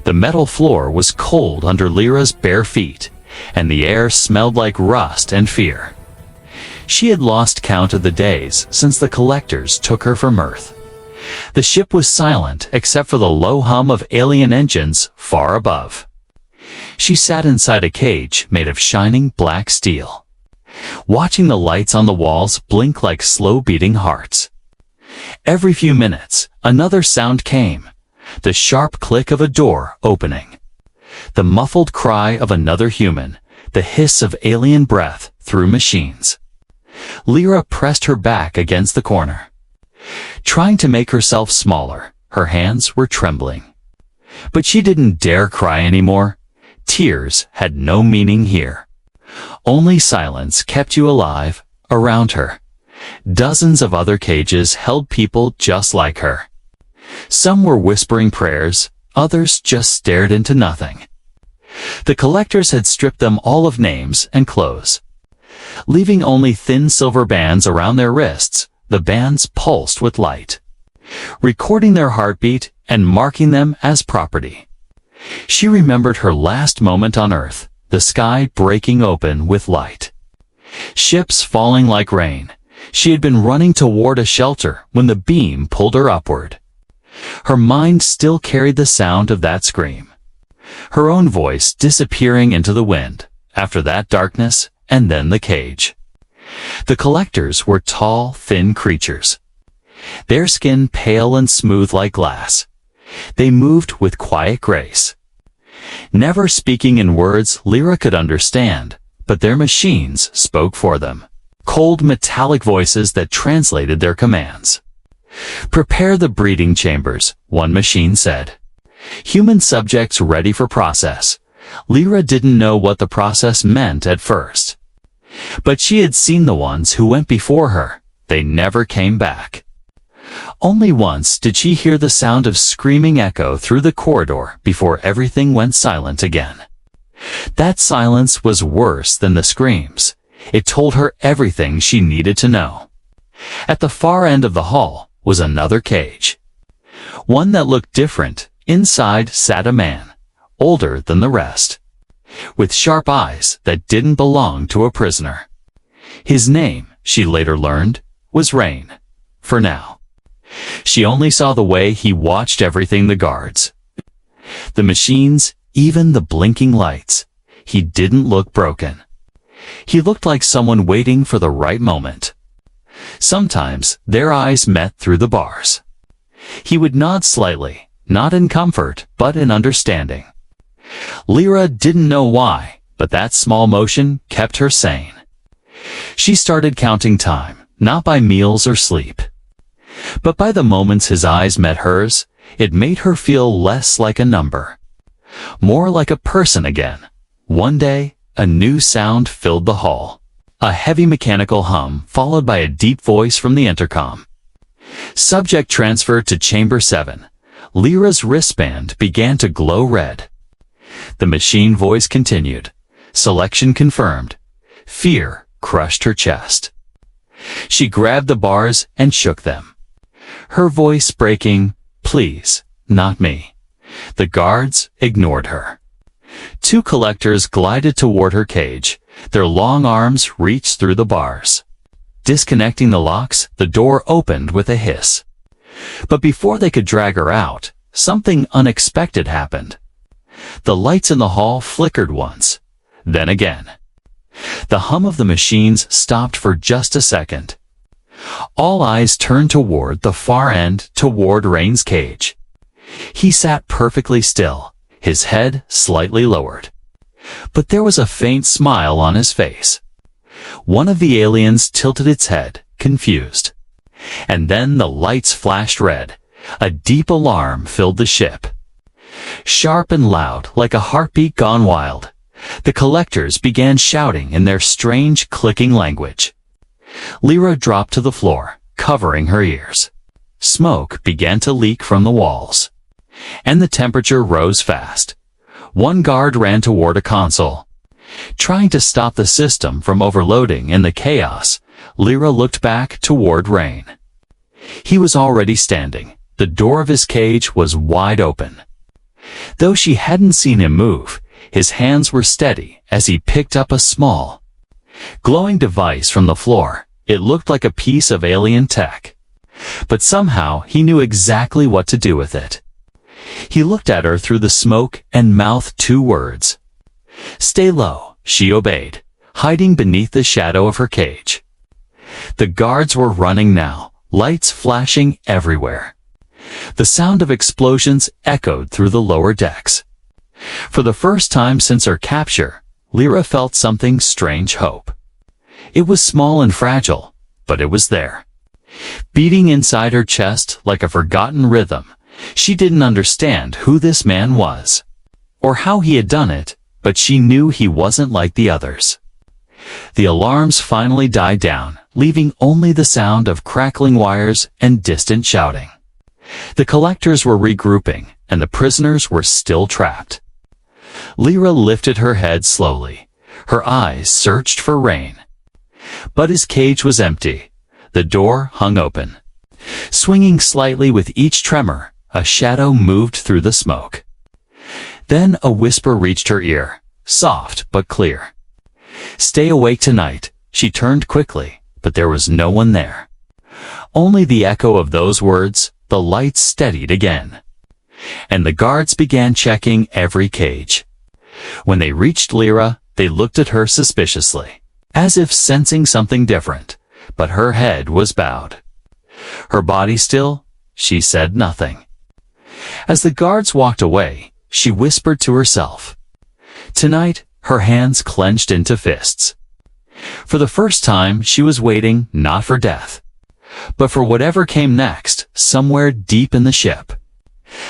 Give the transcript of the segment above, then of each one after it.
The metal floor was cold under Lyra's bare feet, and the air smelled like rust and fear. She had lost count of the days since the collectors took her from Earth. The ship was silent except for the low hum of alien engines far above. She sat inside a cage made of shining black steel, watching the lights on the walls blink like slow-beating hearts. Every few minutes, another sound came, the sharp click of a door opening, the muffled cry of another human, the hiss of alien breath through machines. Lyra pressed her back against the corner, trying to make herself smaller. Her hands were trembling. But she didn't dare cry anymore. Tears had no meaning here. Only silence kept you alive around her. Dozens of other cages held people just like her. Some were whispering prayers, others just stared into nothing. The collectors had stripped them all of names and clothes, leaving only thin silver bands around their wrists. The bands pulsed with light, recording their heartbeat and marking them as property. She remembered her last moment on Earth, the sky breaking open with light, ships falling like rain. She had been running toward a shelter when the beam pulled her upward. Her mind still carried the sound of that scream, her own voice disappearing into the wind. After that darkness, and then the cage. The collectors were tall, thin creatures, their skin pale and smooth like glass. They moved with quiet grace, never speaking in words Lyra could understand, but their machines spoke for them. Cold metallic voices that translated their commands. "Prepare the breeding chambers," one machine said. "Human subjects ready for process." Lyra didn't know what the process meant at first, but she had seen the ones who went before her. They never came back. Only once did she hear the sound of screaming echo through the corridor before everything went silent again. That silence was worse than the screams. It told her everything she needed to know. At the far end of the hall was another cage, one that looked different. Inside sat a man, older than the rest, with sharp eyes that didn't belong to a prisoner. His name, she later learned, was Rain. For now, she only saw the way he watched everything: the guards, the machines, even the blinking lights. He didn't look broken. He looked like someone waiting for the right moment. Sometimes their eyes met through the bars. He would nod slightly, not in comfort, but in understanding. Lyra didn't know why, but that small motion kept her sane. She started counting time, not by meals or sleep, but by the moments his eyes met hers. It made her feel less like a number, more like a person again. One day, a new sound filled the hall. A heavy mechanical hum followed by a deep voice from the intercom. "Subject transfer to Chamber 7. Lyra's wristband began to glow red. The machine voice continued. "Selection confirmed." Fear crushed her chest. She grabbed the bars and shook them, her voice breaking. "Please, not me." The guards ignored her. Two collectors glided toward her cage. Their long arms reached through the bars. Disconnecting the locks, the door opened with a hiss. But before they could drag her out, something unexpected happened. The lights in the hall flickered once, then again. The hum of the machines stopped for just a second. All eyes turned toward the far end, toward Rain's cage. He sat perfectly still, his head slightly lowered. But there was a faint smile on his face. One of the aliens tilted its head, confused. And then the lights flashed red. A deep alarm filled the ship. Sharp and loud, like a heartbeat gone wild, the collectors began shouting in their strange, clicking language. Lyra dropped to the floor, covering her ears. Smoke began to leak from the walls, and the temperature rose fast. One guard ran toward a console, trying to stop the system from overloading. In the chaos, Lyra looked back toward Rain. He was already standing. The door of his cage was wide open. Though she hadn't seen him move, his hands were steady as he picked up a small, glowing device from the floor. It looked like a piece of alien tech, but somehow he knew exactly what to do with it. He looked at her through the smoke and mouthed 2 words. "Stay low," she obeyed, hiding beneath the shadow of her cage. The guards were running now, lights flashing everywhere. The sound of explosions echoed through the lower decks. For the first time since her capture, Lyra felt something strange hope. It was small and fragile, but it was there. Beating inside her chest like a forgotten rhythm, she didn't understand who this man was, or how he had done it, but she knew he wasn't like the others. The alarms finally died down, leaving only the sound of crackling wires and distant shouting. The collectors were regrouping, and the prisoners were still trapped. Lyra lifted her head slowly. Her eyes searched for Rain. But his cage was empty. The door hung open. Swinging slightly with each tremor, a shadow moved through the smoke. Then a whisper reached her ear, soft but clear. "Stay awake tonight." She turned quickly, but there was no one there. Only the echo of those words. The lights steadied again, and the guards began checking every cage. When they reached Lyra, they looked at her suspiciously, as if sensing something different, but her head was bowed. Her body still, she said nothing. As the guards walked away, she whispered to herself. Tonight, her hands clenched into fists. For the first time, she was waiting not for death, but for whatever came next, somewhere deep in the ship.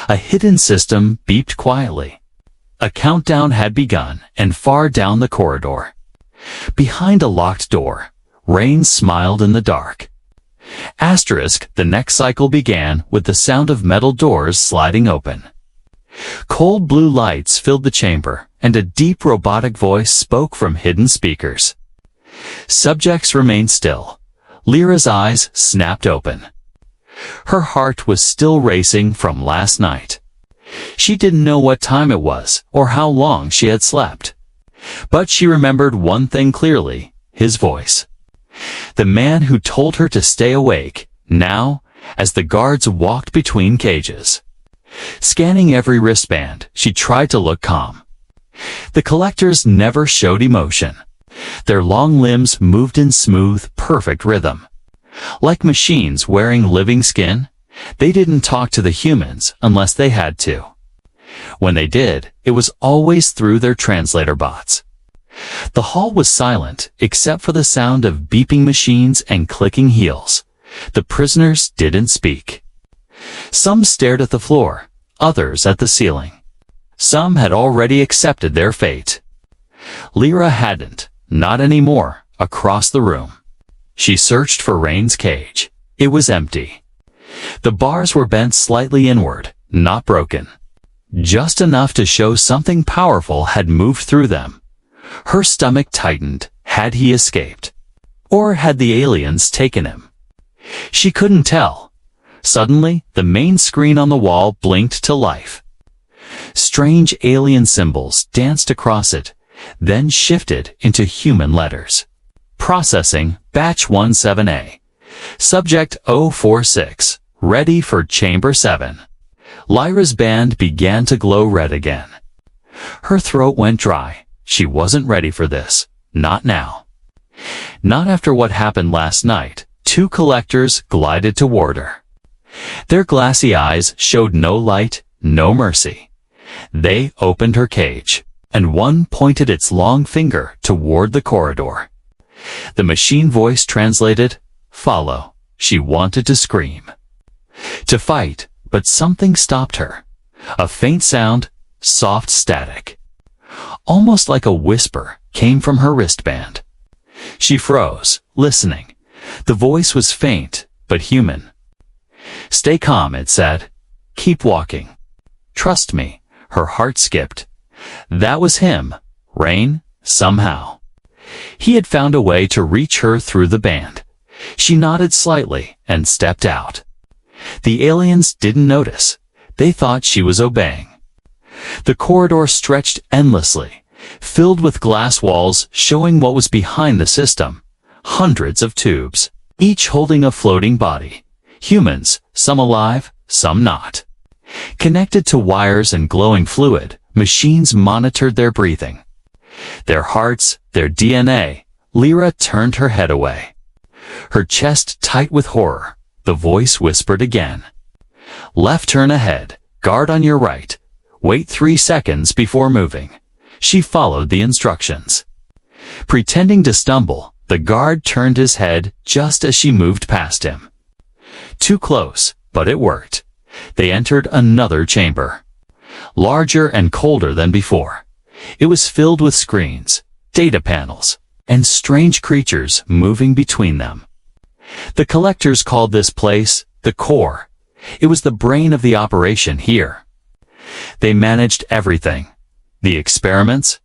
A hidden system beeped quietly. A countdown had begun, and far down the corridor, behind a locked door, Rain smiled in the dark. The next cycle began with the sound of metal doors sliding open. Cold blue lights filled the chamber, and a deep robotic voice spoke from hidden speakers. Subjects remained still. Lyra's eyes snapped open. Her heart was still racing from last night. She didn't know what time it was or how long she had slept. But she remembered one thing clearly, his voice. The man who told her to stay awake, now, as the guards walked between cages. Scanning every wristband, she tried to look calm. The collectors never showed emotion. Their long limbs moved in smooth, perfect rhythm. Like machines wearing living skin, they didn't talk to the humans unless they had to. When they did, it was always through their translator bots. The hall was silent, except for the sound of beeping machines and clicking heels. The prisoners didn't speak. Some stared at the floor, others at the ceiling. Some had already accepted their fate. Lyra hadn't. Not anymore, across the room. She searched for Rain's cage. It was empty. The bars were bent slightly inward, not broken. Just enough to show something powerful had moved through them. Her stomach tightened. Had he escaped? Or had the aliens taken him? She couldn't tell. Suddenly, the main screen on the wall blinked to life. Strange alien symbols danced across it, then shifted into human letters. Processing, Batch 17A. Subject 046, ready for Chamber 7. Lyra's band began to glow red again. Her throat went dry. She wasn't ready for this. Not now. Not after what happened last night. 2 collectors glided toward her. Their glassy eyes showed no light, no mercy. They opened her cage, and one pointed its long finger toward the corridor. The machine voice translated, "Follow." She wanted to scream, to fight, but something stopped her. A faint sound, soft static, almost like a whisper, came from her wristband. She froze, listening. The voice was faint, but human. "Stay calm," it said. "Keep walking. Trust me." Her heart skipped. That was him, Rain, somehow. He had found a way to reach her through the band. She nodded slightly and stepped out. The aliens didn't notice. They thought she was obeying. The corridor stretched endlessly, filled with glass walls showing what was behind the system. Hundreds of tubes, each holding a floating body. Humans, some alive, some not. Connected to wires and glowing fluid, machines monitored their breathing. Their hearts, their DNA. Lyra turned her head away. Her chest tight with horror. The voice whispered again. Left turn ahead, guard on your right. Wait 3 seconds before moving. She followed the instructions. Pretending to stumble, the guard turned his head just as she moved past him. Too close, but it worked. They entered another chamber. Larger and colder than before. It was filled with screens, data panels, and strange creatures moving between them. The collectors called this place the core. It was the brain of the operation here. They managed everything. The experiments,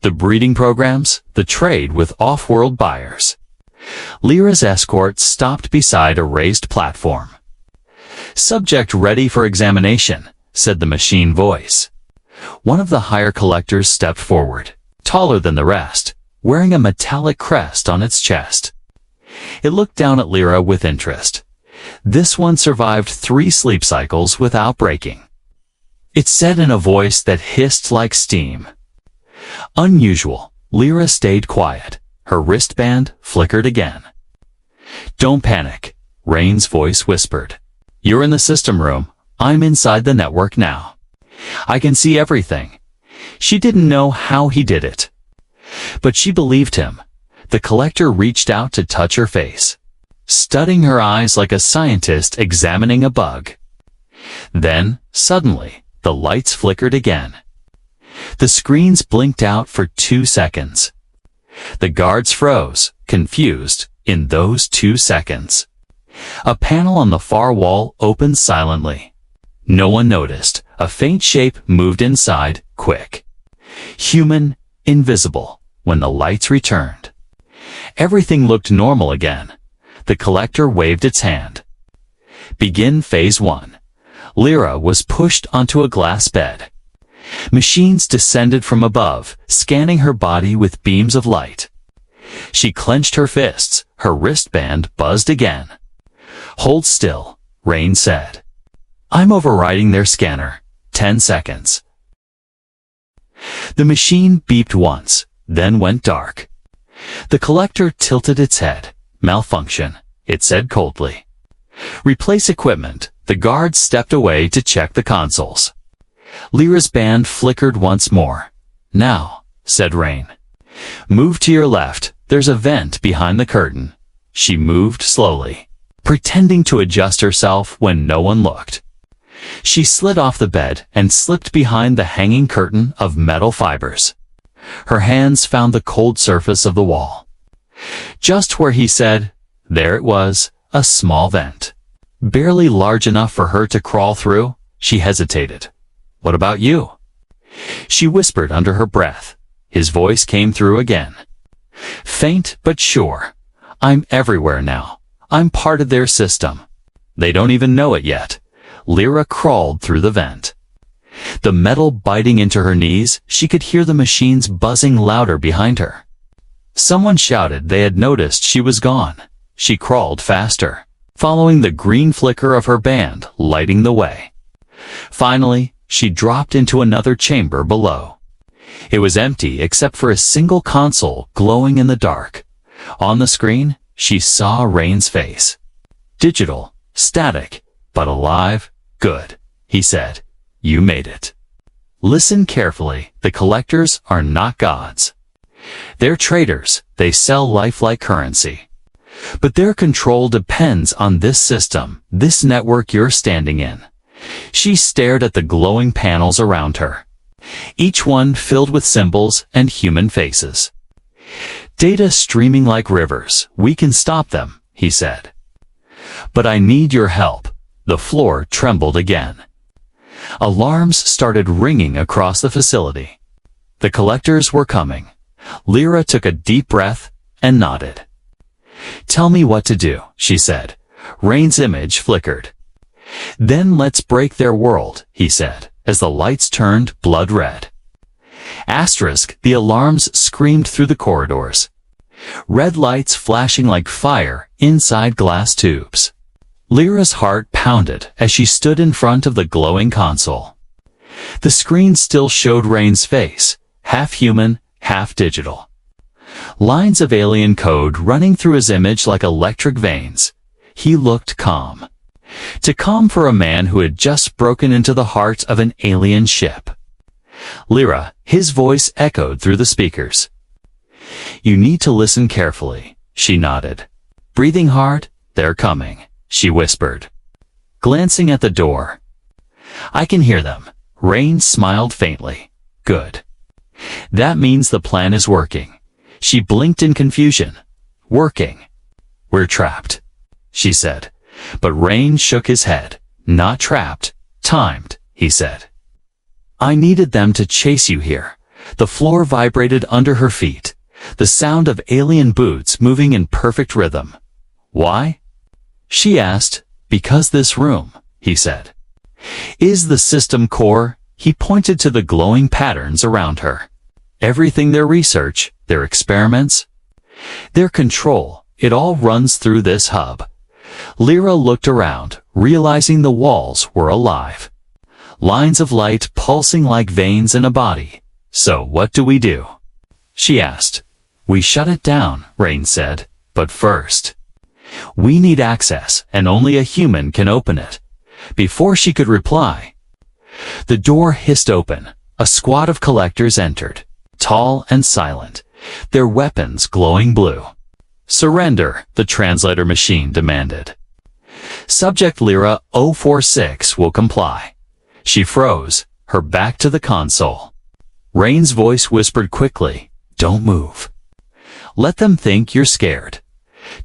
the breeding programs, the trade with off-world buyers. Lyra's escort stopped beside a raised platform. Subject ready for examination, said the machine voice. One of the higher collectors stepped forward, taller than the rest, wearing a metallic crest on its chest. It looked down at Lyra with interest. This one survived 3 sleep cycles without breaking. It said in a voice that hissed like steam. Unusual. Lyra stayed quiet. Her wristband flickered again. Don't panic, Rain's voice whispered. You're in the system room. I'm inside the network now. I can see everything. She didn't know how he did it. But she believed him. The collector reached out to touch her face, studying her eyes like a scientist examining a bug. Then, suddenly, the lights flickered again. The screens blinked out for 2 seconds. The guards froze, confused, in those 2 seconds. A panel on the far wall opened silently. No one noticed. A faint shape moved inside, quick. Human, invisible, when the lights returned. Everything looked normal again. The collector waved its hand. Begin phase 1. Lyra was pushed onto a glass bed. Machines descended from above, scanning her body with beams of light. She clenched her fists. Her wristband buzzed again. Hold still, Rain said. I'm overriding their scanner. 10 seconds. The machine beeped once, then went dark. The collector tilted its head. Malfunction, it said coldly. Replace equipment. The guard stepped away to check the consoles. Lyra's band flickered once more. Now, said Rain. Move to your left. There's a vent behind the curtain. She moved slowly, pretending to adjust herself when no one looked. She slid off the bed and slipped behind the hanging curtain of metal fibers. Her hands found the cold surface of the wall. Just where he said, there it was, a small vent. Barely large enough for her to crawl through. She hesitated. What about you? She whispered under her breath. His voice came through again. Faint but sure. I'm everywhere now. I'm part of their system. They don't even know it yet. Lyra crawled through the vent. The metal biting into her knees, she could hear the machines buzzing louder behind her. Someone shouted they had noticed she was gone. She crawled faster, following the green flicker of her band, lighting the way. Finally, she dropped into another chamber below. It was empty except for a single console glowing in the dark. On the screen, she saw Rain's face. Digital, static, but alive. Good, he said. You made it. Listen carefully. The collectors are not gods. They're traders. They sell life like currency. But their control depends on this system, this network you're standing in. She stared at the glowing panels around her, each one filled with symbols and human faces. Data streaming like rivers. We can stop them, he said. But I need your help. The floor trembled again. Alarms started ringing across the facility. The collectors were coming. Lyra took a deep breath and nodded. Tell me what to do, she said. Rain's image flickered. Then let's break their world, he said. as the lights turned blood red. Asterisk, the alarms screamed through the corridors. Red lights flashing like fire inside glass tubes. Lyra's heart pounded as she stood in front of the glowing console. The screen still showed Rain's face, half human, half digital. Lines of alien code running through his image like electric veins. He looked calm. Too calm for a man who had just broken into the heart of an alien ship. Lyra, his voice echoed through the speakers. "You need to listen carefully," she nodded. "Breathing hard, they're coming," she whispered. Glancing at the door. "I can hear them." Rain smiled faintly. "Good. That means the plan is working." She blinked in confusion. "Working. We're trapped," she said. But Rain shook his head. "Not trapped. Timed," he said. "I needed them to chase you here." The floor vibrated under her feet, the sound of alien boots moving in perfect rhythm. "Why?" she asked. "Because this room," he said, "is the system core." He pointed to the glowing patterns around her. "Everything their research, their experiments, their control, it all runs through this hub." Lyra looked around, realizing the walls were alive. Lines of light pulsing like veins in a body. "So what do we do?" she asked. "We shut it down," Rain said. "But first, we need access, and only a human can open it." Before she could reply, the door hissed open. A squad of collectors entered, tall and silent, their weapons glowing blue. "Surrender," the translator machine demanded. "Subject Lyra 046 will comply." She froze, her back to the console. Rain's voice whispered quickly, "Don't move. Let them think you're scared."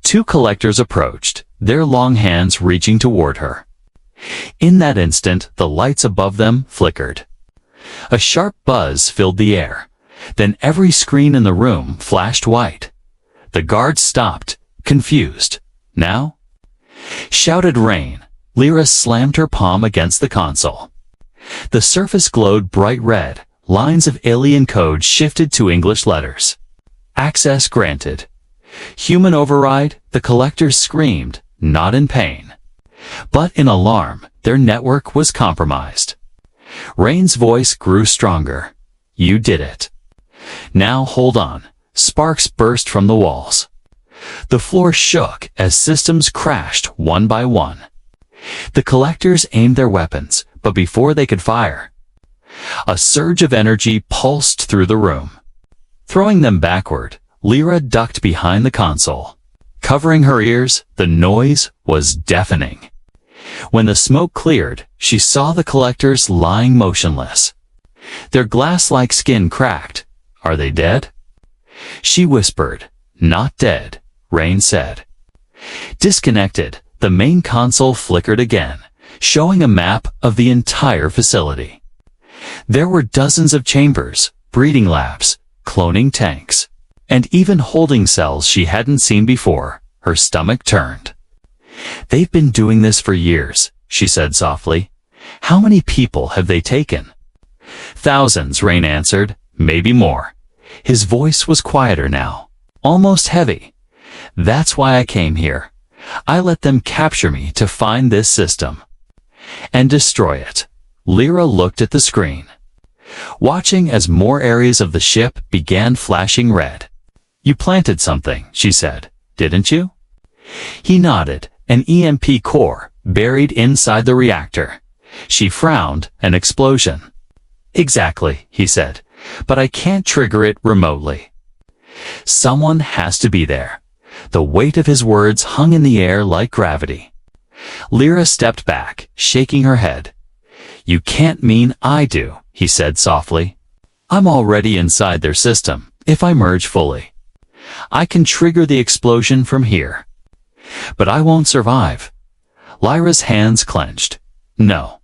Two collectors approached, their long hands reaching toward her. In that instant, the lights above them flickered. A sharp buzz filled the air. Then every screen in the room flashed white. The guards stopped, confused. "Now?" shouted Rain. Lyra slammed her palm against the console. The surface glowed bright red. Lines of alien code shifted to English letters. "Access granted." "Human override," the collectors screamed, not in pain, but in alarm. Their network was compromised. Rain's voice grew stronger. "You did it. Now hold on." Sparks burst from the walls. The floor shook as systems crashed one by one. The collectors aimed their weapons, but before they could fire, a surge of energy pulsed through the room. Throwing them backward, Lyra ducked behind the console. Covering her ears, the noise was deafening. When the smoke cleared, she saw the collectors lying motionless. Their glass-like skin cracked. "Are they dead?" she whispered. "Not dead," Rain said. Disconnected, the main console flickered again, showing a map of the entire facility. There were dozens of chambers, breeding labs, cloning tanks, and even holding cells she hadn't seen before. Her stomach turned. "They've been doing this for years," she said softly. "How many people have they taken?" "Thousands," Rain answered. "Maybe more." His voice was quieter now, almost heavy. "That's why I came here. I let them capture me to find this system and destroy it." Lyra looked at the screen, watching as more areas of the ship began flashing red. "You planted something," she said, "didn't you?" He nodded. "An EMP core buried inside the reactor." She frowned. "An explosion." "Exactly," he said, "but I can't trigger it remotely. Someone has to be there." The weight of his words hung in the air like gravity. Lyra stepped back, shaking her head. "You can't mean I do," he said softly. "I'm already inside their system. If I merge fully, I can trigger the explosion from here. But I won't survive." Lyra's hands clenched. "No.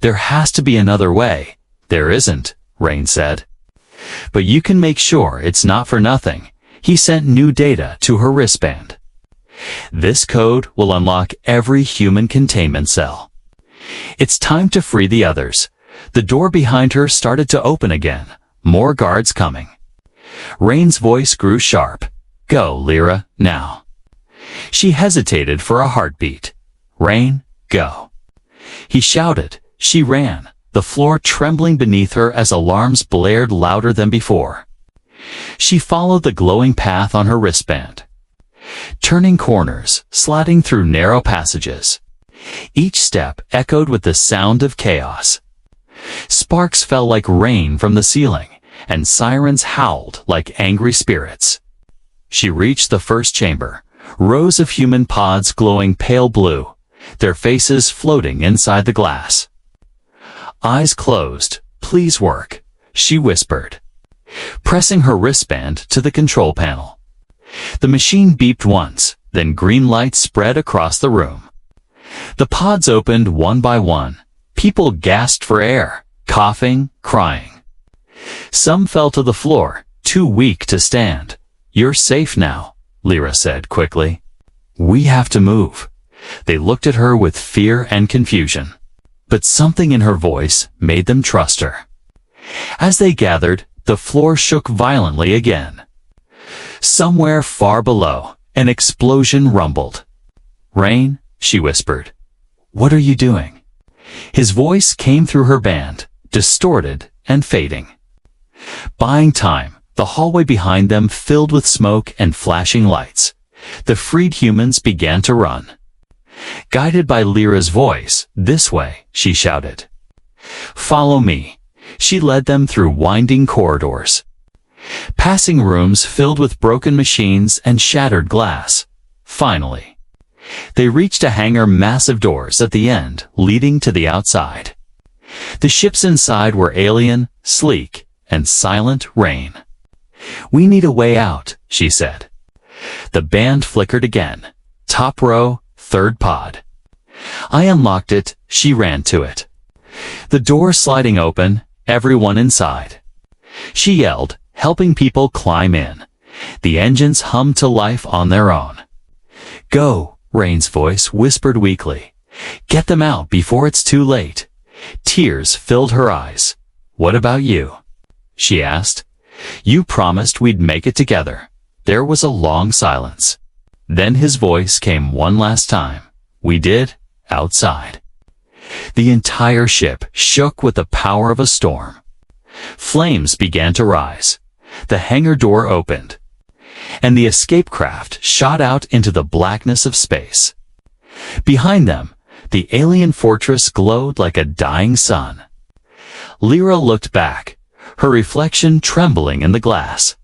There has to be another way." "There isn't," Rain said. "But you can make sure it's not for nothing." He sent new data to her wristband. "This code will unlock every human containment cell. It's time to free the others." The door behind her started to open again. More guards coming. Rain's voice grew sharp. Go, Lyra, now. She hesitated for a heartbeat. Rain, go. He shouted. She ran, the floor trembling beneath her as alarms blared louder than before. She followed the glowing path on her wristband. Turning corners, sliding through narrow passages. Each step echoed with the sound of chaos. Sparks fell like rain from the ceiling, and sirens howled like angry spirits. She reached the first chamber, rows of human pods glowing pale blue, their faces floating inside the glass. Eyes closed. Please work, she whispered, pressing her wristband to the control panel. The machine beeped once, then green light spread across the room. The pods opened one by one. People gasped for air, coughing, crying. Some fell to the floor, too weak to stand. You're safe now, Lyra said quickly. We have to move. They looked at her with fear and confusion. But something in her voice made them trust her. As they gathered, the floor shook violently again. Somewhere far below, an explosion rumbled. Rain, she whispered. What are you doing? His voice came through her band, distorted and fading. Buying time, the hallway behind them filled with smoke and flashing lights. The freed humans began to run. Guided by Lyra's voice, this way, she shouted. Follow me. She led them through winding corridors. Passing rooms filled with broken machines and shattered glass. Finally, they reached a hangar, massive doors at the end, leading to the outside. The ships inside were alien, sleek, and silent. Rain. We need a way out, she said. The band flickered again. Top row, third pod. I unlocked it. She ran to it. The door sliding open, everyone inside. She yelled, helping people climb in. The engines hummed to life on their own. Go, Rain's voice whispered weakly. Get them out before it's too late. Tears filled her eyes. What about you? She asked. You promised we'd make it together. There was a long silence. Then his voice came one last time. We did, outside. The entire ship shook with the power of a storm. Flames began to rise. The hangar door opened, and the escape craft shot out into the blackness of space. Behind them, the alien fortress glowed like a dying sun. Lyra looked back, her reflection trembling in the glass.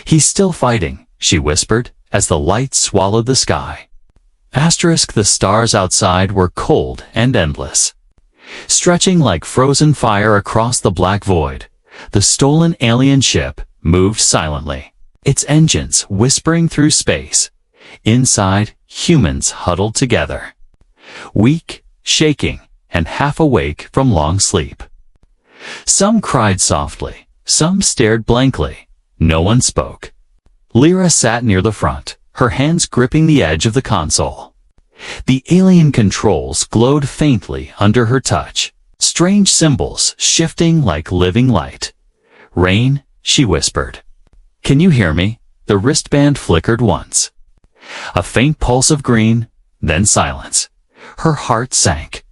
He's still fighting, she whispered, as the light swallowed the sky. The stars outside were cold and endless. Stretching like frozen fire across the black void, the stolen alien ship moved silently, its engines whispering through space. Inside, humans huddled together, weak, shaking, and half awake from long sleep. Some cried softly, some stared blankly. No one spoke. Lyra sat near the front, her hands gripping the edge of the console. The alien controls glowed faintly under her touch, strange symbols shifting like living light. Rain, she whispered. Can you hear me? The wristband flickered once. A faint pulse of green, then silence. Her heart sank.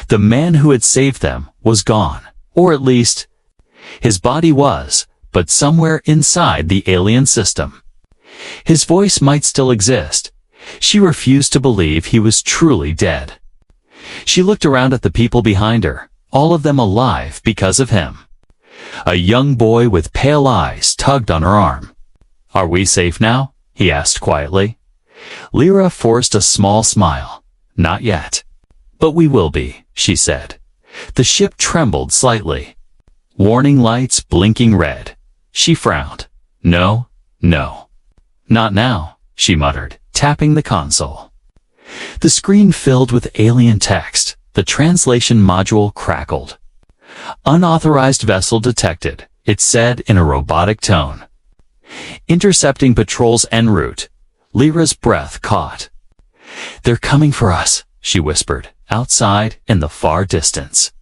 The man who had saved them was gone, or at least, his body was, but somewhere inside the alien system. His voice might still exist. She refused to believe he was truly dead. She looked around at the people behind her, all of them alive because of him. A young boy with pale eyes tugged on her arm. Are we safe now? He asked quietly. Lyra forced a small smile. Not yet. But we will be, she said. The ship trembled slightly. Warning lights blinking red. She frowned. No, no. Not now, she muttered, tapping the console. The screen filled with alien text. The translation module crackled. Unauthorized vessel detected, it said in a robotic tone. Intercepting patrols en route. Lyra's breath caught. They're coming for us, she whispered, outside in the far distance.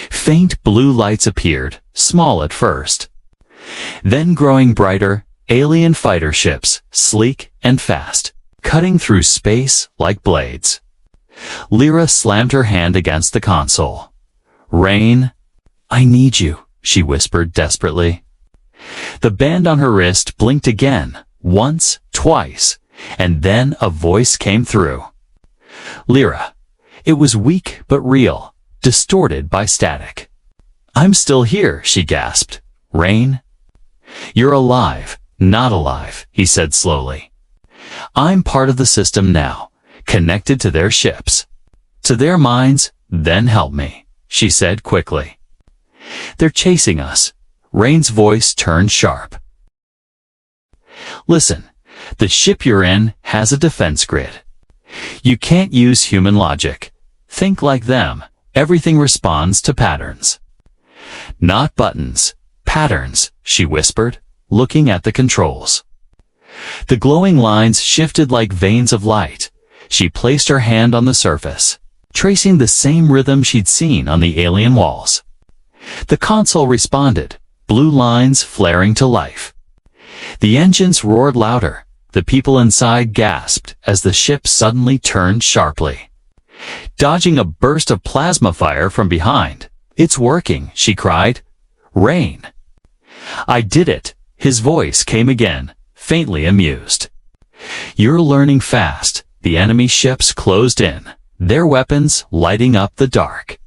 Faint blue lights appeared, small at first. Then growing brighter, alien fighter ships, sleek and fast, cutting through space like blades. Lyra slammed her hand against the console. "Rain, I need you," she whispered desperately. The band on her wrist blinked again, once, twice, and then a voice came through. "Lyra." It was weak but real, distorted by static. "I'm still here," she gasped. "Rain?" "You're alive, not alive," he said slowly. "I'm part of the system now, connected to their ships. To their minds, then help me," she said quickly. "They're chasing us." Rain's voice turned sharp. "Listen, the ship you're in has a defense grid. You can't use human logic. Think like them. Everything responds to patterns." "Not buttons, patterns," she whispered, looking at the controls. The glowing lines shifted like veins of light. She placed her hand on the surface, tracing the same rhythm she'd seen on the alien walls. The console responded, blue lines flaring to life. The engines roared louder. The people inside gasped as the ship suddenly turned sharply, dodging a burst of plasma fire from behind. "It's working," she cried. "Rain." "I did it," his voice came again, faintly amused. "You're learning fast." The enemy ships closed in, their weapons lighting up the dark.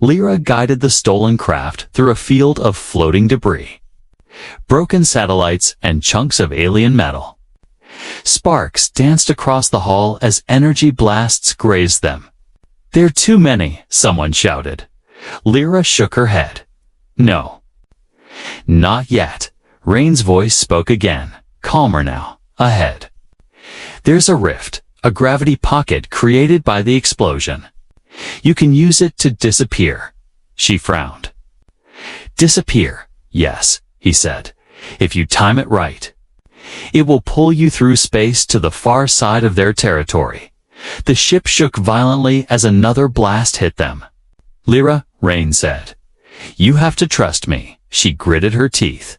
Lyra guided the stolen craft through a field of floating debris, broken satellites and chunks of alien metal. Sparks danced across the hall as energy blasts grazed them. "There are too many," someone shouted. Lyra shook her head. "No." "Not yet." Rain's voice spoke again, calmer now. "Ahead. There's a rift, a gravity pocket created by the explosion. You can use it to disappear." She frowned. "Disappear, yes," he said, "if you time it right. It will pull you through space to the far side of their territory." The ship shook violently as another blast hit them. "Lyra," Rain said, "you have to trust me." She gritted her teeth.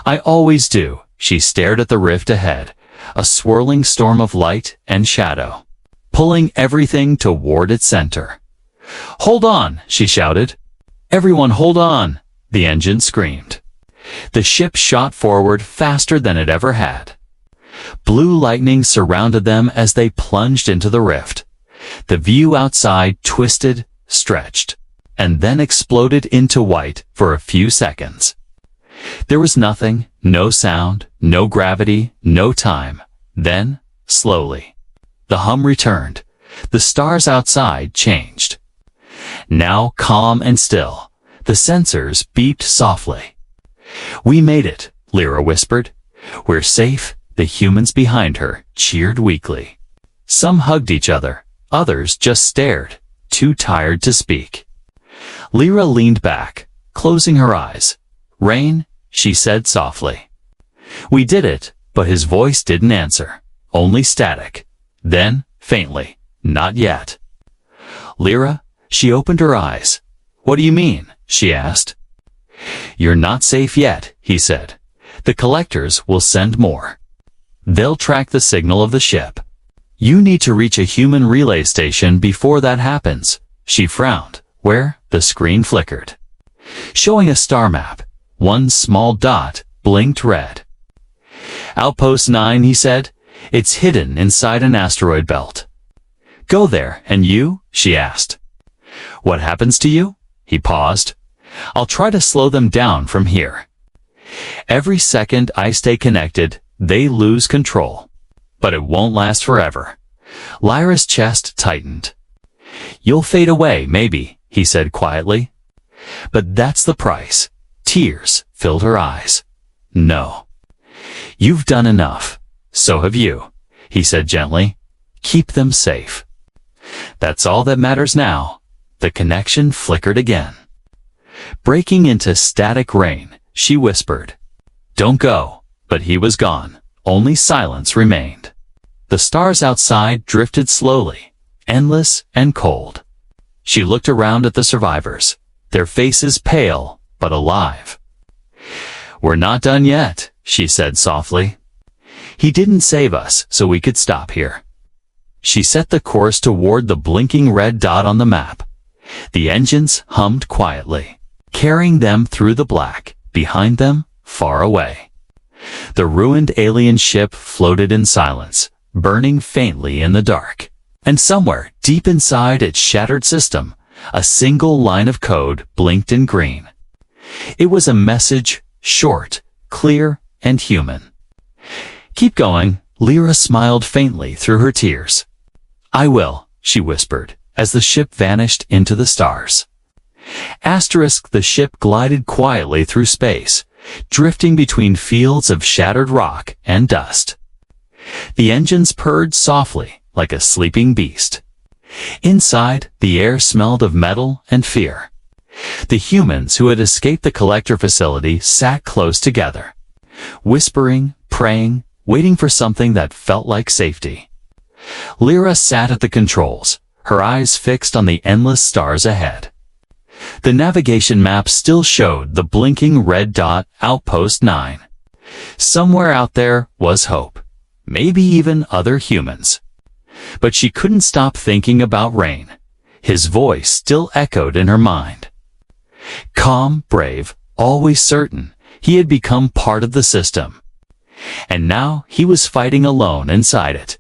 "I always do." She stared at the rift ahead, a swirling storm of light and shadow, pulling everything toward its center. "Hold on," she shouted. "Everyone hold on," the engine screamed. The ship shot forward faster than it ever had. Blue lightning surrounded them as they plunged into the rift. The view outside twisted, stretched, and then exploded into white for a few seconds. There was nothing, no sound, no gravity, no time. Then, slowly, the hum returned. The stars outside changed. Now calm and still, the sensors beeped softly. "We made it," Lyra whispered. "We're safe." The humans behind her cheered weakly. Some hugged each other, others just stared, too tired to speak. Lyra leaned back, closing her eyes. "Rain," she said softly. "We did it," but his voice didn't answer, only static. Then, faintly, "Not yet." "Lyra," she opened her eyes. "What do you mean?" she asked. "You're not safe yet," he said. "The collectors will send more. They'll track the signal of the ship. You need to reach a human relay station before that happens." She frowned. "Where?" The screen flickered, showing a star map. One small dot blinked red. "Outpost 9, he said. "It's hidden inside an asteroid belt." "Go there, and you?" she asked. "What happens to you?" He paused. "I'll try to slow them down from here. Every second I stay connected, they lose control. But it won't last forever." Lyra's chest tightened. "You'll fade away, maybe," he said quietly. "But that's the price." Tears filled her eyes. "No. You've done enough. So have you," he said gently. "Keep them safe. That's all that matters now." The connection flickered again. Breaking into static rain, she whispered, "Don't go." But he was gone. Only silence remained. The stars outside drifted slowly, endless and cold. She looked around at the survivors, their faces pale but alive. "We're not done yet," she said softly. "He didn't save us so we could stop here." She set the course toward the blinking red dot on the map. The engines hummed quietly, carrying them through the black, behind them, far away. The ruined alien ship floated in silence, burning faintly in the dark. And somewhere, deep inside its shattered system, a single line of code blinked in green. It was a message, short, clear, and human. "Keep going," Lyra smiled faintly through her tears. "I will," she whispered, as the ship vanished into the stars. The ship glided quietly through space, drifting between fields of shattered rock and dust. The engines purred softly, like a sleeping beast. Inside, the air smelled of metal and fear. The humans who had escaped the collector facility sat close together, whispering, praying, waiting for something that felt like safety. Lyra sat at the controls, her eyes fixed on the endless stars ahead. The navigation map still showed the blinking red dot, Outpost 9. Somewhere out there was hope, maybe even other humans. But she couldn't stop thinking about Rain. His voice still echoed in her mind. Calm, brave, always certain, he had become part of the system. And now he was fighting alone inside it.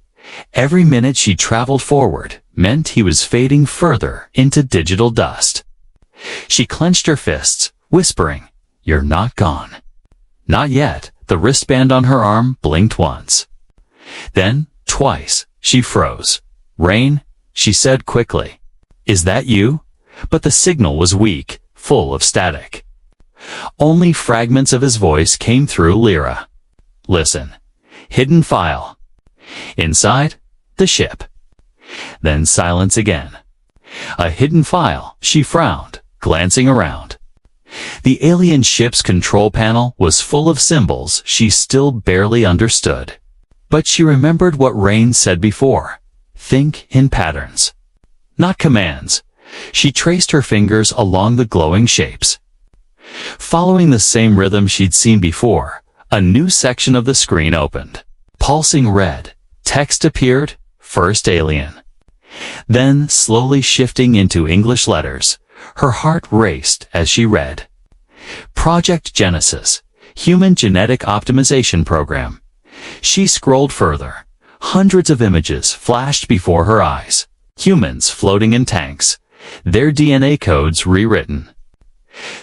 Every minute she traveled forward meant he was fading further into digital dust. She clenched her fists, whispering, "You're not gone." Not yet. The wristband on her arm blinked once. Then, twice, she froze. "Rain," she said quickly. "Is that you?" But the signal was weak, full of static. Only fragments of his voice came through Lyra. "Listen. Hidden file." Inside, the ship. Then silence again. "A hidden file," she frowned, glancing around. The alien ship's control panel was full of symbols she still barely understood. But she remembered what Rain said before. Think in patterns, not commands. She traced her fingers along the glowing shapes. Following the same rhythm she'd seen before, a new section of the screen opened. Pulsing red, text appeared, first alien. Then, slowly shifting into English letters, her heart raced as she read. Project Genesis, Human Genetic Optimization Program. She scrolled further. Hundreds of images flashed before her eyes. Humans floating in tanks, their DNA codes rewritten.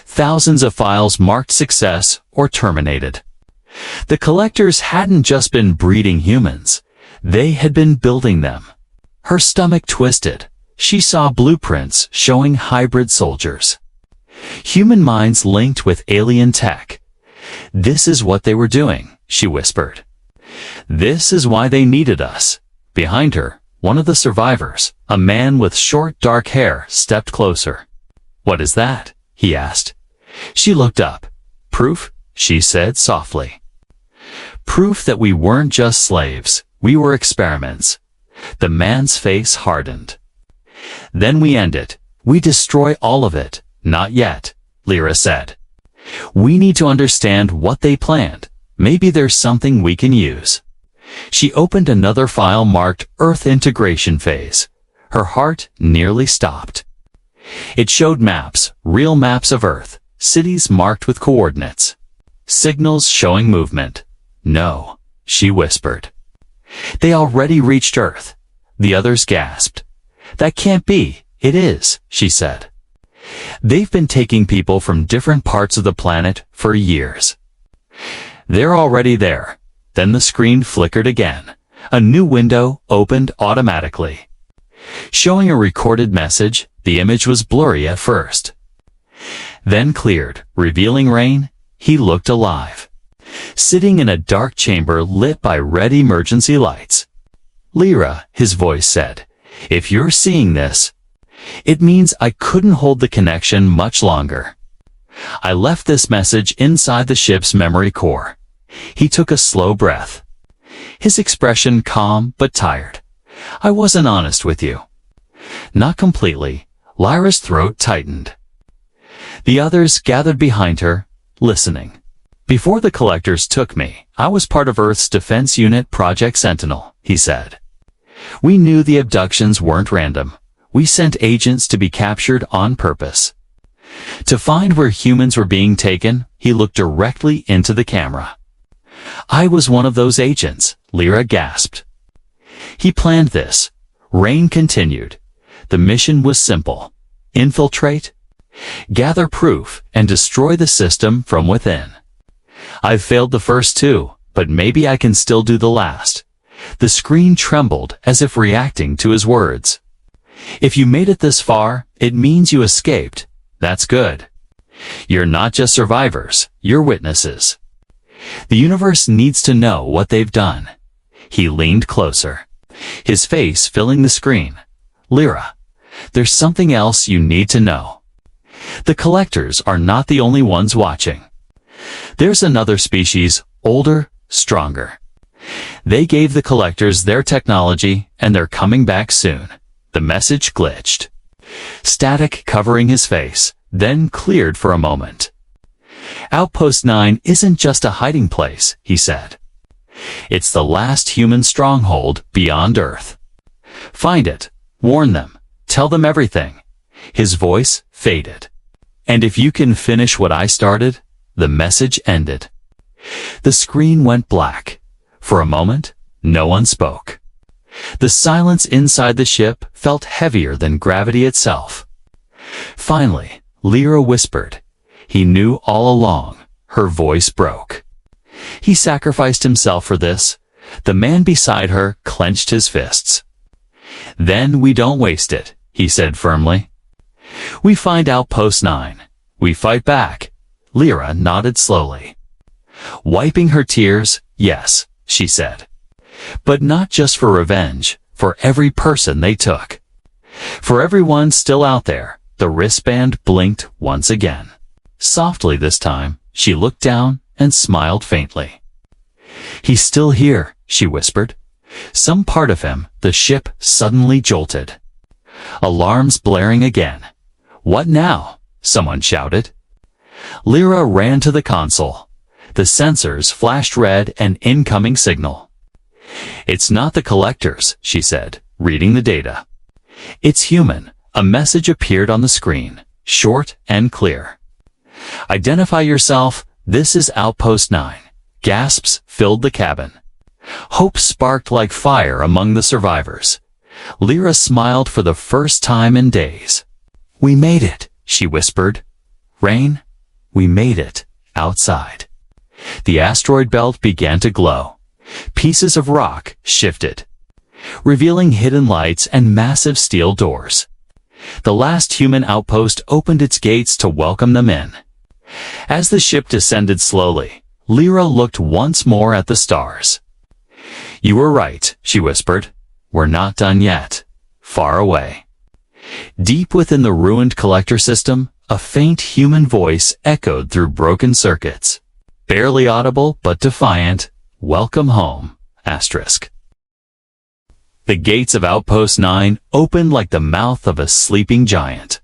Thousands of files marked success or terminated. The collectors hadn't just been breeding humans, they had been building them. Her stomach twisted. She saw blueprints showing hybrid soldiers. Human minds linked with alien tech. "This is what they were doing," she whispered. "This is why they needed us." Behind her, one of the survivors, a man with short dark hair, stepped closer. "What is that?" he asked. She looked up. "Proof," she said softly. "Proof that we weren't just slaves, we were experiments." The man's face hardened. "Then we end it. We destroy all of it." "Not yet," Lyra said. "We need to understand what they planned. Maybe there's something we can use." She opened another file marked Earth Integration Phase. Her heart nearly stopped. It showed maps, real maps of Earth, cities marked with coordinates. Signals showing movement. "No," she whispered. "They already reached Earth." The others gasped. "That can't be." "It is," she said. "They've been taking people from different parts of the planet for years. They're already there." Then the screen flickered again. A new window opened automatically. Showing a recorded message, the image was blurry at first. Then cleared, revealing Rain. He looked alive. Sitting in a dark chamber lit by red emergency lights. "Lyra," his voice said, "if you're seeing this, it means I couldn't hold the connection much longer. I left this message inside the ship's memory core." He took a slow breath. His expression calm but tired. "I wasn't honest with you." "Not completely." Lyra's throat tightened. The others gathered behind her, listening. Before the collectors took me, I was part of Earth's defense unit Project Sentinel, he said. We knew the abductions weren't random. We sent agents to be captured on purpose. To find where humans were being taken, he looked directly into the camera. I was one of those agents, Lyra gasped. He planned this. Rain continued. The mission was simple. Infiltrate, gather proof, and destroy the system from within. I've failed the first two, but maybe I can still do the last. The screen trembled as if reacting to his words. If you made it this far, it means you escaped. That's good. You're not just survivors, you're witnesses. The universe needs to know what they've done. He leaned closer, his face filling the screen. Lyra, there's something else you need to know. The collectors are not the only ones watching. There's another species, older, stronger. They gave the collectors their technology, and they're coming back soon. The message glitched. Static covering his face, then cleared for a moment. Outpost 9 isn't just a hiding place, he said. It's the last human stronghold beyond Earth. Find it, warn them, tell them everything. His voice faded. And if you can finish what I started, the message ended. The screen went black. For a moment, no one spoke. The silence inside the ship felt heavier than gravity itself. Finally, Lyra whispered. He knew all along. Her voice broke. He sacrificed himself for this. The man beside her clenched his fists. Then we don't waste it, he said firmly. We find Outpost 9. We fight back. Lyra nodded slowly. Wiping her tears, yes, she said. But not just for revenge, for every person they took. For everyone still out there. The wristband blinked once again. Softly this time, she looked down and smiled faintly. He's still here, she whispered. Some part of him, the ship, suddenly jolted. Alarms blaring again. What now? Someone shouted. Lyra ran to the console. The sensors flashed red, an incoming signal. It's not the collectors, she said, reading the data. It's human. A message appeared on the screen, short and clear. Identify yourself, this is Outpost 9. Gasps filled the cabin. Hope sparked like fire among the survivors. Lyra smiled for the first time in days. We made it, she whispered. Rain, we made it, outside. The asteroid belt began to glow. Pieces of rock shifted, revealing hidden lights and massive steel doors. The last human outpost opened its gates to welcome them in. As the ship descended slowly, Lyra looked once more at the stars. You were right, she whispered. We're not done yet. Far away. Deep within the ruined collector system, a faint human voice echoed through broken circuits. Barely audible but defiant. Welcome home, asterisk. The gates of Outpost 9 opened like the mouth of a sleeping giant.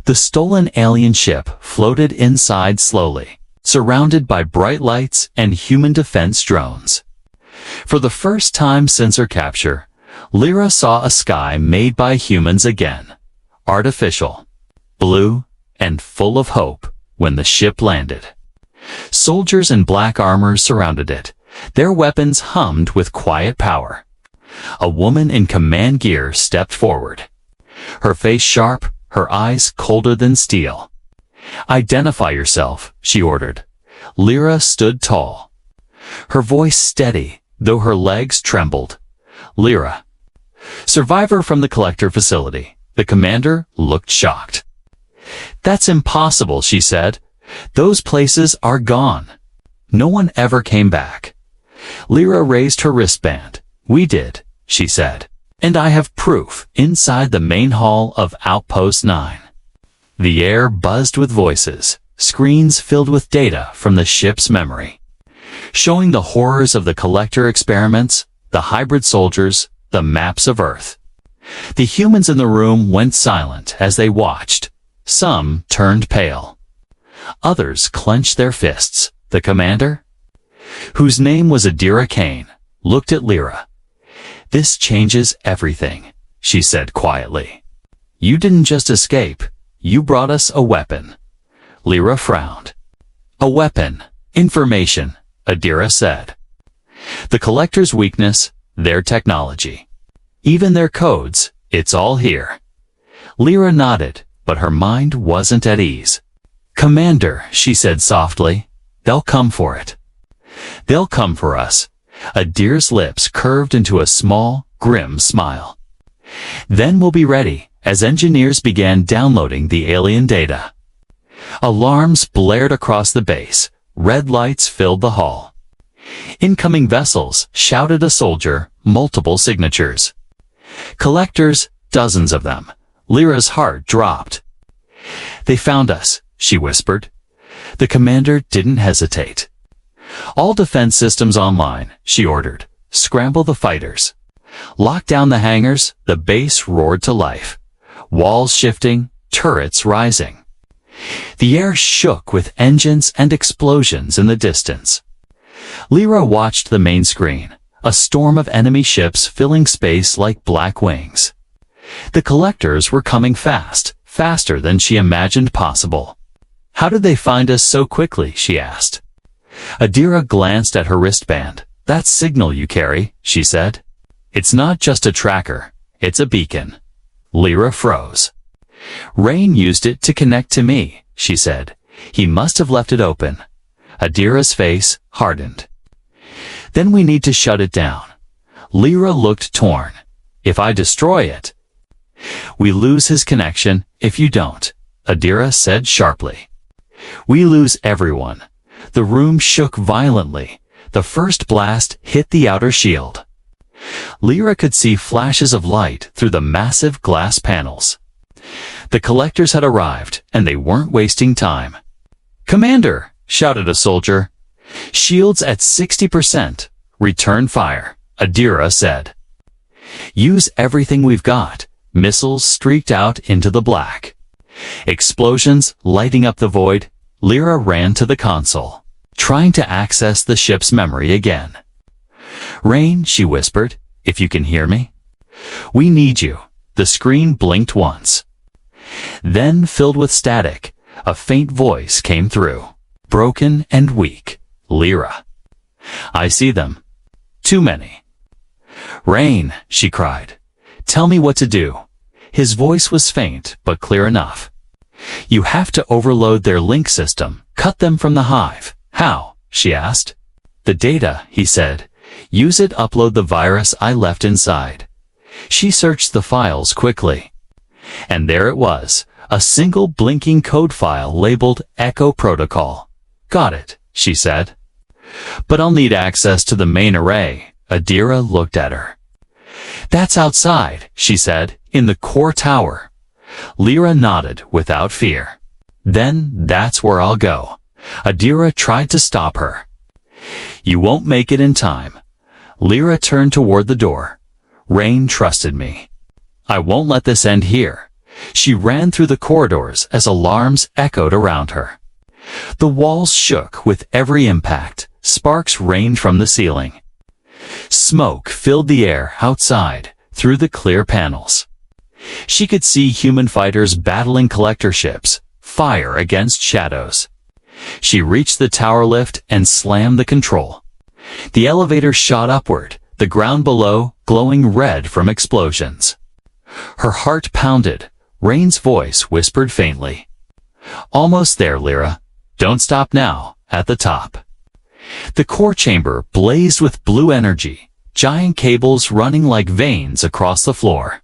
The stolen alien ship floated inside slowly, surrounded by bright lights and human defense drones. For the first time since her capture, Lyra saw a sky made by humans again, artificial, blue, and full of hope when the ship landed. Soldiers in black armor surrounded it. Their weapons hummed with quiet power. A woman in command gear stepped forward. Her face sharp, her eyes colder than steel. Identify yourself, she ordered. Lyra stood tall. Her voice steady, though her legs trembled. Lyra. Survivor from the collector facility. The commander looked shocked. That's impossible, she said. Those places are gone. No one ever came back. Lyra raised her wristband. We did, she said. And I have proof inside the main hall of Outpost 9. The air buzzed with voices, screens filled with data from the ship's memory, showing the horrors of the collector experiments, the hybrid soldiers, the maps of Earth. The humans in the room went silent as they watched. Some turned pale. Others clenched their fists. The commander, whose name was Adira Kane, looked at Lyra. "This changes everything," she said quietly. "You didn't just escape. You brought us a weapon." Lyra frowned. "A weapon. Information," Adira said. "The Collector's weakness, their technology. Even their codes, it's all here." Lyra nodded, but her mind wasn't at ease. "Commander," she said softly, "they'll come for it." "They'll come for us." Adira's lips curved into a small, grim smile. "Then we'll be ready," as engineers began downloading the alien data. Alarms blared across the base. Red lights filled the hall. "Incoming vessels," shouted a soldier, multiple signatures. "Collectors, dozens of them." Lyra's heart dropped. "They found us," she whispered. The commander didn't hesitate. "All defense systems online," she ordered. "Scramble the fighters. Lock down the hangars." The base roared to life. Walls shifting, turrets rising. The air shook with engines and explosions in the distance. Lyra watched the main screen, a storm of enemy ships filling space like black wings. The Collectors were coming fast, faster than she imagined possible. "How did they find us so quickly?" she asked. Adira glanced at her wristband. "That signal you carry," she said. "It's not just a tracker, it's a beacon." Lyra froze. "Rain used it to connect to me," she said. "He must have left it open." Adira's face hardened. "Then we need to shut it down." Lyra looked torn. "If I destroy it?" "We lose his connection if you don't," Adira said sharply. "We lose everyone." The room shook violently. The first blast hit the outer shield. Lyra could see flashes of light through the massive glass panels. The Collectors had arrived, and they weren't wasting time. "Commander!" shouted a soldier. "Shields at 60%. Return fire," Adira said. "Use everything we've got." Missiles streaked out into the black. Explosions lighting up the void. Lyra ran to the console, trying to access the ship's memory again. "Rain," she whispered, "if you can hear me. We need you." The screen blinked once. Then, filled with static, a faint voice came through, broken and weak. "Lyra." "I see them. Too many." "Rain," she cried. "Tell me what to do." His voice was faint, but clear enough. "You have to overload their link system, cut them from the hive." "How?" she asked. "The data," he said. "Use it, upload the virus I left inside." She searched the files quickly. And there it was, a single blinking code file labeled Echo Protocol. "Got it," she said. "But I'll need access to the main array." Adira looked at her. "That's outside," she said, "in the core tower." Lyra nodded without fear. "Then that's where I'll go." Adira tried to stop her. "You won't make it in time." Lyra turned toward the door. "Rain trusted me. I won't let this end here." She ran through the corridors as alarms echoed around her. The walls shook with every impact. Sparks rained from the ceiling. Smoke filled the air outside, through the clear panels. She could see human fighters battling collector ships, fire against shadows. She reached the tower lift and slammed the control. The elevator shot upward, the ground below glowing red from explosions. Her heart pounded. Rain's voice whispered faintly. "Almost there, Lyra. Don't stop now," at the top. The core chamber blazed with blue energy, giant cables running like veins across the floor.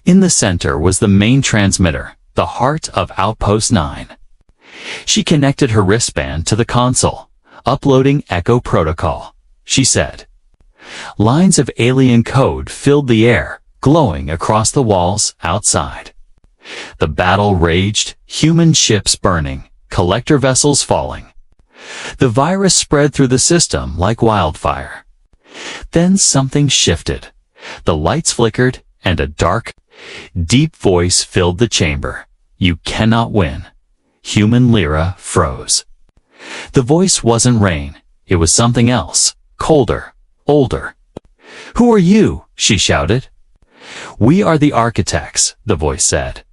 In the center was the main transmitter, the heart of Outpost 9. She connected her wristband to the console, uploading Echo Protocol. She said. Lines of alien code filled the air, glowing across the walls outside. The battle raged, human ships burning, collector vessels falling. The virus spread through the system like wildfire. Then something shifted. The lights flickered, and a dark, deep voice filled the chamber. You cannot win. Human Lyra froze. The voice wasn't Rain. It was something else, colder, older. Who are you? She shouted. We are the architects, the voice said.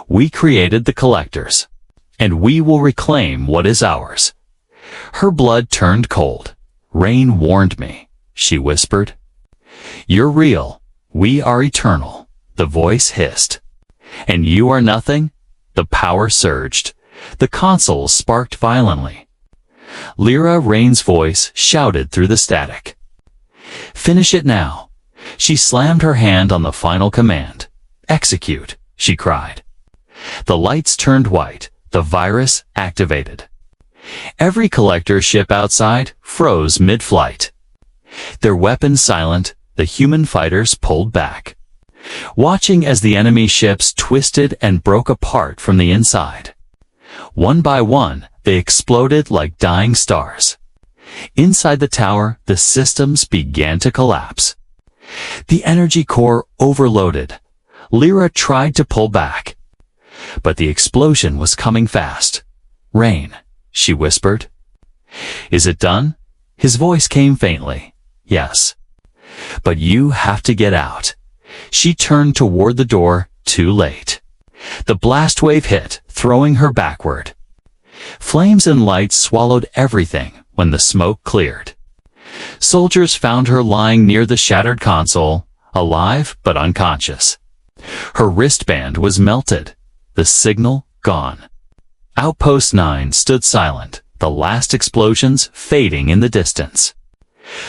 We created the collectors, and we will reclaim what is ours. Her blood turned cold. Rain warned me, she whispered. You're real. We are eternal, the voice hissed. And you are nothing? The power surged. The consoles sparked violently. Lyra Rain's voice shouted through the static. Finish it now. She slammed her hand on the final command. Execute, she cried. The lights turned white. The virus activated. Every collector ship outside froze mid-flight. Their weapons silent, the human fighters pulled back, watching as the enemy ships twisted and broke apart from the inside. One by one, they exploded like dying stars. Inside the tower, the systems began to collapse. The energy core overloaded. Lyra tried to pull back, but the explosion was coming fast. Rain, she whispered. Is it done? His voice came faintly. Yes. But you have to get out. She turned toward the door, too late. The blast wave hit, throwing her backward. Flames and lights swallowed everything when the smoke cleared. Soldiers found her lying near the shattered console, alive but unconscious. Her wristband was melted, the signal gone. Outpost 9 stood silent, the last explosions fading in the distance.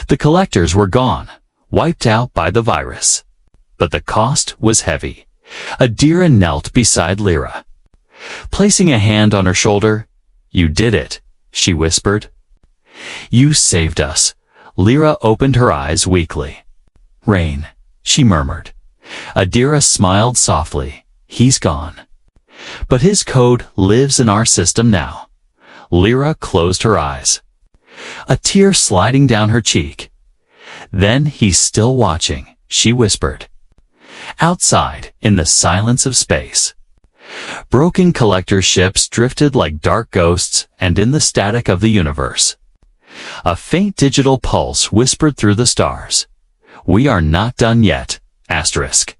The collectors were gone, wiped out by the virus. But the cost was heavy. Adira knelt beside Lyra. Placing a hand on her shoulder, You did it, she whispered. You saved us. Lyra opened her eyes weakly. Rain, she murmured. Adira smiled softly. He's gone. But his code lives in our system now. Lyra closed her eyes, a tear sliding down her cheek. Then he's still watching, she whispered. Outside, in the silence of space, broken collector ships drifted like dark ghosts, and in the static of the universe, a faint digital pulse whispered through the stars. We are not done yet, asterisk.